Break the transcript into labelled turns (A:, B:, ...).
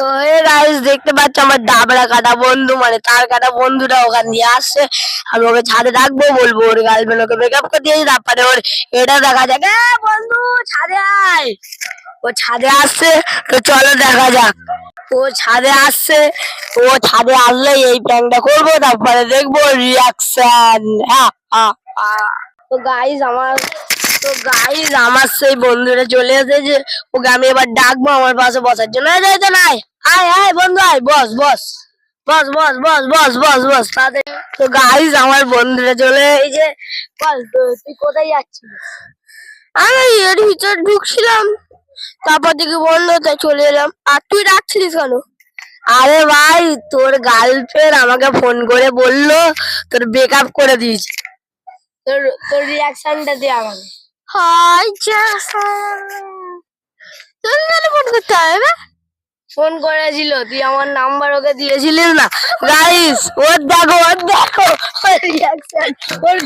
A: তো এই গাইস দেখতে পাচ্ছ আমার ডাবরা কাটা বন্ধু, মানে তার কাটা বন্ধুরা ওখান দিয়ে আসছে। আমি ওকে ছাদে ডাকবো, বলবো ওর গার্লফ্রেন্ড ওকে ব্রেকআপ করে দিয়েছে, তারপরে ওর এটা দেখা যাক। বন্ধু ছাদে আয়। ও ছাদে আসছে, তো চলো দেখা যাক। ও ছাদে আসছে, ও ছাদে আসলে এই প্র্যাঙ্কটা করবো, তারপরে দেখবো রিয়াকশন। হ্যাঁ হ্যাঁ হ্যাঁ। তো গাইস আমার সেই বন্ধুরা চলে এসেছে, ওকে আমি এবার ডাকবো আমার পাশে বসার জন্য। এই যে নাই, আয় আয় বন্ধু আয়, বস বস বস বস বস বস বস বস তাদের। তো গাইস আমার বন্ধুরা চলে, এই যে বল তুই কোথায় যাচ্ছিস? আমি এর ভিতর ঢুকছিলাম, তারপর দেখি বললো তাই চলে এলাম। আর তুই ডাকছিলিস কেন? আরে ভাই তোর গার্লফ্রেন্ড আমাকে ফোন করে বললো তোর ব্রেকআপ করে দিয়েছে। তোর তোর রিয়াকশনটা দে আমাকে। হাই তোর ফোন করতে হবে, ফোন করেছিল, তুই আমার নাম্বার ওকে দিয়েছিলিস না। গাইস ওর দেখো ওর রিয়াকশন, ওর